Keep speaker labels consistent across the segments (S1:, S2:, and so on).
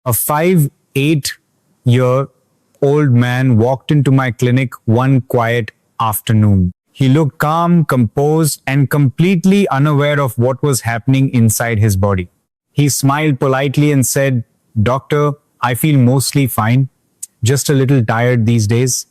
S1: A 5'8" man walked into my clinic one quiet afternoon. He looked calm, composed, and completely unaware of what was happening inside his body. He smiled politely and said, "Doctor, I feel mostly fine, just a little tired these days."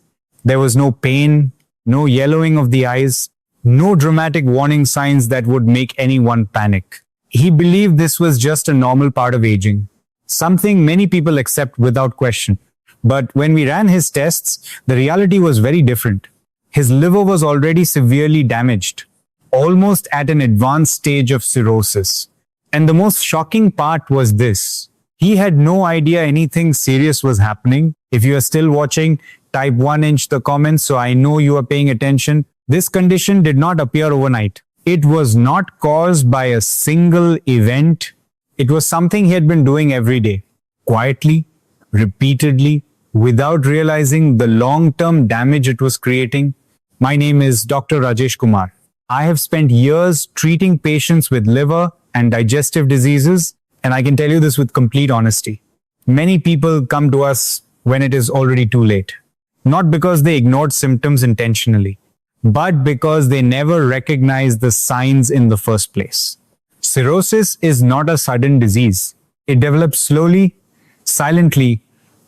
S1: There was no pain, no yellowing of the eyes, no dramatic warning signs that would make anyone panic. He believed this was just a normal part of aging, something many people accept without question. But when we ran his tests, the reality was very different. His liver was already severely damaged, almost at an advanced stage of cirrhosis. And the most shocking part was this: he had no idea anything serious was happening. If you are still watching, type 1 in the comments so I know you are paying attention. This condition did not appear overnight. It was not caused by a single event. It was something he had been doing every day, quietly, repeatedly, without realizing the long-term damage it was creating. My name is Dr. Rajesh Kumar. I have spent years treating patients with liver and digestive diseases, and I can tell you this with complete honesty. Many people come to us when it is already too late, not because they ignored symptoms intentionally, but because they never recognized the signs in the first place. Cirrhosis is not a sudden disease. It develops slowly, silently,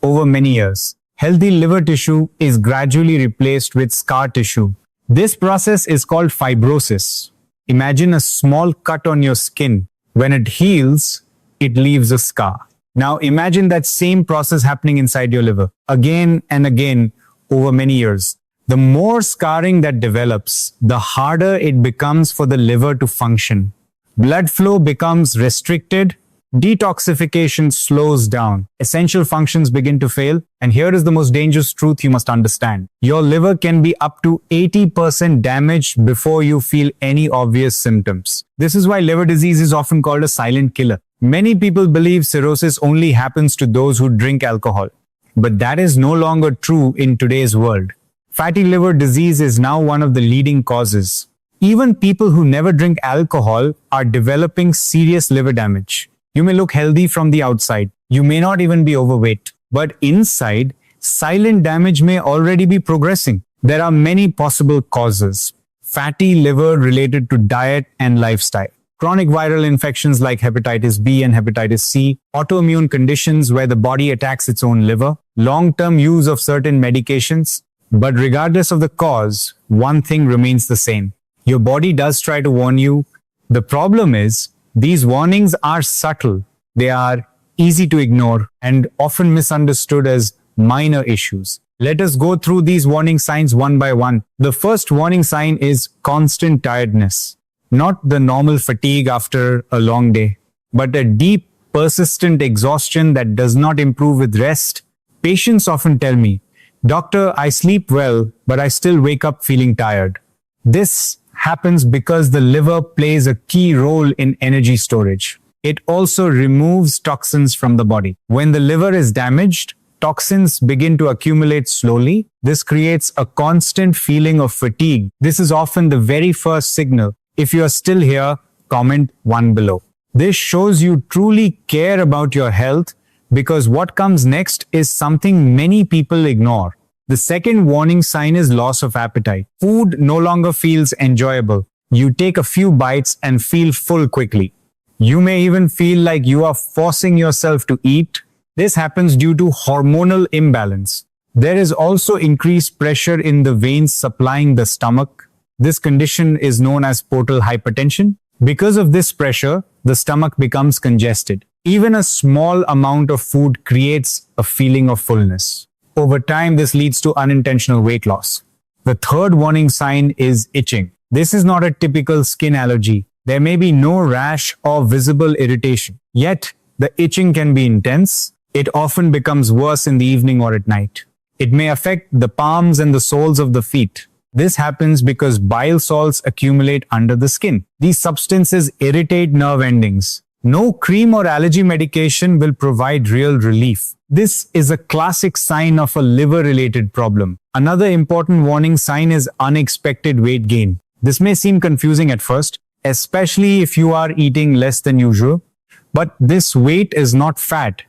S1: over many years. Healthy liver tissue is gradually replaced with scar tissue. This process is called fibrosis. Imagine a small cut on your skin. When it heals, it leaves a scar. Now imagine that same process happening inside your liver, again and again over many years. The more scarring that develops, the harder it becomes for the liver to function. Blood flow becomes restricted, detoxification slows down, essential functions begin to fail, and here is the most dangerous truth you must understand. Your liver can be up to 80% damaged before you feel any obvious symptoms. This is why liver disease is often called a silent killer. Many people believe cirrhosis only happens to those who drink alcohol, but that is no longer true in today's world. Fatty liver disease is now one of the leading causes. Even people who never drink alcohol are developing serious liver damage. You may look healthy from the outside. You may not even be overweight. But inside, silent damage may already be progressing. There are many possible causes. Fatty liver related to diet and lifestyle. Chronic viral infections like hepatitis B and hepatitis C. Autoimmune conditions where the body attacks its own liver. Long-term use of certain medications. But regardless of the cause, one thing remains the same. Your body does try to warn you. The problem is, these warnings are subtle. They are easy to ignore and often misunderstood as minor issues. Let us go through these warning signs one by one. The first warning sign is constant tiredness. Not the normal fatigue after a long day, but a deep, persistent exhaustion that does not improve with rest. Patients often tell me, "Doctor, I sleep well, but I still wake up feeling tired." This happens because the liver plays a key role in energy storage. It also removes toxins from the body. When the liver is damaged, toxins begin to accumulate slowly. This creates a constant feeling of fatigue. This is often the very first signal. If you are still here, comment 1 below. This shows you truly care about your health, because what comes next is something many people ignore. The second warning sign is loss of appetite. Food no longer feels enjoyable. You take a few bites and feel full quickly. You may even feel like you are forcing yourself to eat. This happens due to hormonal imbalance. There is also increased pressure in the veins supplying the stomach. This condition is known as portal hypertension. Because of this pressure, the stomach becomes congested. Even a small amount of food creates a feeling of fullness. Over time, this leads to unintentional weight loss. The third warning sign is itching. This is not a typical skin allergy. There may be no rash or visible irritation. Yet, the itching can be intense. It often becomes worse in the evening or at night. It may affect the palms and the soles of the feet. This happens because bile salts accumulate under the skin. These substances irritate nerve endings. No cream or allergy medication will provide real relief. This is a classic sign of a liver-related problem. Another important warning sign is unexpected weight gain. This may seem confusing at first, especially if you are eating less than usual. But this weight is not fat.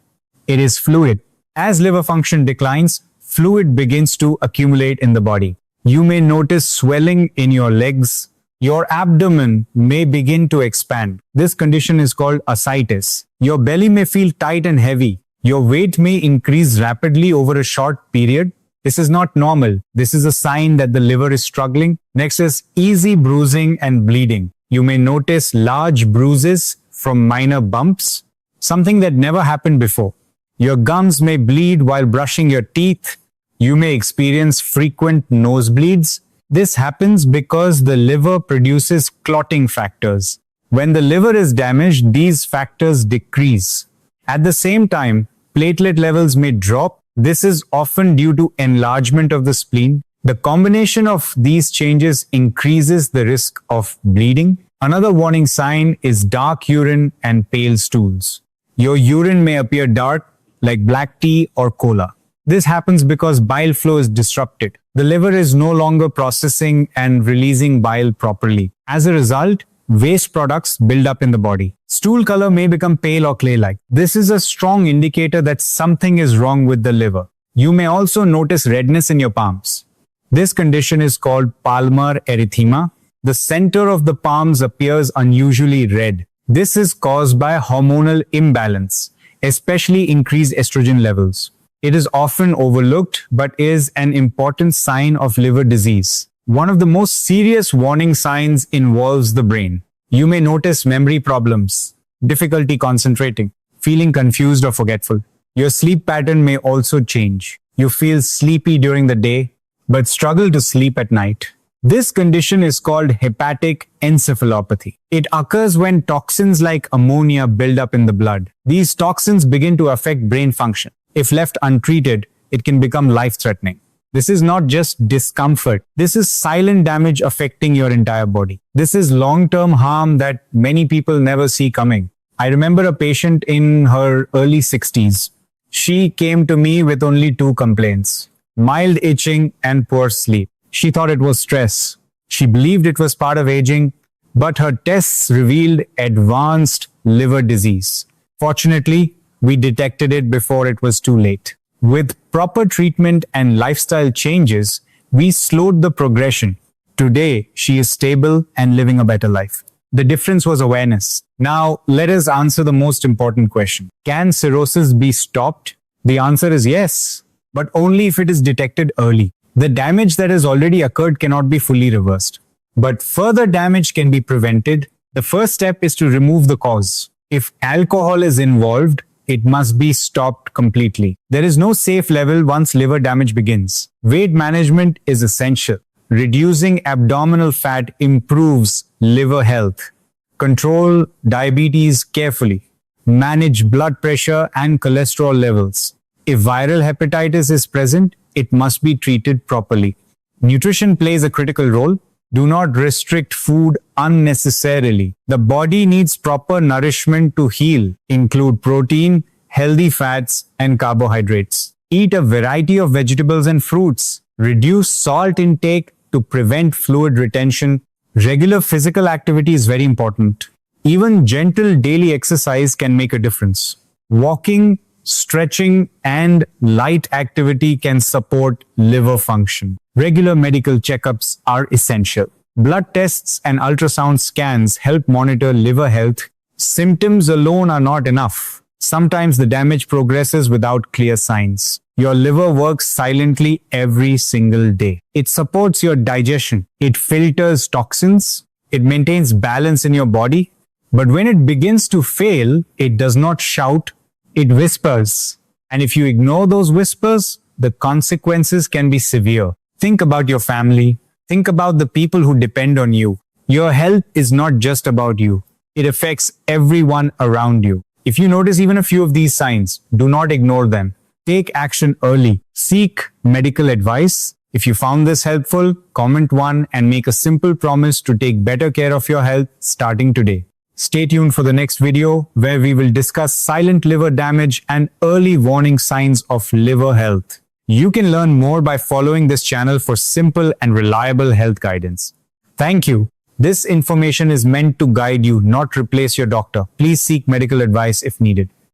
S1: It is fluid. As liver function declines, fluid begins to accumulate in the body. You may notice swelling in your legs. Your abdomen may begin to expand. This condition is called ascites. Your belly may feel tight and heavy. Your weight may increase rapidly over a short period. This is not normal. This is a sign that the liver is struggling. Next is easy bruising and bleeding. You may notice large bruises from minor bumps, something that never happened before. Your gums may bleed while brushing your teeth. You may experience frequent nosebleeds. This happens because the liver produces clotting factors. When the liver is damaged, these factors decrease. At the same time, platelet levels may drop. This is often due to enlargement of the spleen. The combination of these changes increases the risk of bleeding. Another warning sign is dark urine and pale stools. Your urine may appear dark, like black tea or cola. This happens because bile flow is disrupted. The liver is no longer processing and releasing bile properly. As a result, waste products build up in the body. Stool color may become pale or clay-like. This is a strong indicator that something is wrong with the liver. You may also notice redness in your palms. This condition is called palmar erythema. The center of the palms appears unusually red. This is caused by hormonal imbalance, especially increased estrogen levels. It is often overlooked, but is an important sign of liver disease. One of the most serious warning signs involves the brain. You may notice memory problems, difficulty concentrating, feeling confused or forgetful. Your sleep pattern may also change. You feel sleepy during the day, but struggle to sleep at night. This condition is called hepatic encephalopathy. It occurs when toxins like ammonia build up in the blood. These toxins begin to affect brain function. If left untreated, it can become life-threatening. This is not just discomfort. This is silent damage affecting your entire body. This is long-term harm that many people never see coming. I remember a patient in her early 60s. She came to me with only 2 complaints: mild itching and poor sleep. She thought it was stress. She believed it was part of aging, but her tests revealed advanced liver disease. Fortunately, we detected it before it was too late. With proper treatment and lifestyle changes, we slowed the progression. Today, she is stable and living a better life. The difference was awareness. Now, let us answer the most important question. Can cirrhosis be stopped? The answer is yes, but only if it is detected early. The damage that has already occurred cannot be fully reversed, but further damage can be prevented. The first step is to remove the cause. If alcohol is involved, it must be stopped completely. There is no safe level once liver damage begins. Weight management is essential. Reducing abdominal fat improves liver health. Control diabetes carefully. Manage blood pressure and cholesterol levels. If viral hepatitis is present, it must be treated properly. Nutrition plays a critical role. Do not restrict food unnecessarily. The body needs proper nourishment to heal. Include protein, healthy fats, and carbohydrates. Eat a variety of vegetables and fruits. Reduce salt intake to prevent fluid retention. Regular physical activity is very important. Even gentle daily exercise can make a difference. Walking, stretching, and light activity can support liver function. Regular medical checkups are essential. Blood tests and ultrasound scans help monitor liver health. Symptoms alone are not enough. Sometimes the damage progresses without clear signs. Your liver works silently every single day. It supports your digestion. It filters toxins. It maintains balance in your body. But when it begins to fail, it does not shout, it whispers. And if you ignore those whispers, the consequences can be severe. Think about your family. Think about the people who depend on you. Your health is not just about you. It affects everyone around you. If you notice even a few of these signs, do not ignore them. Take action early. Seek medical advice. If you found this helpful, comment 1 and make a simple promise to take better care of your health starting today. Stay tuned for the next video where we will discuss silent liver damage and early warning signs of liver health. You can learn more by following this channel for simple and reliable health guidance. Thank you. This information is meant to guide you, not replace your doctor. Please seek medical advice if needed.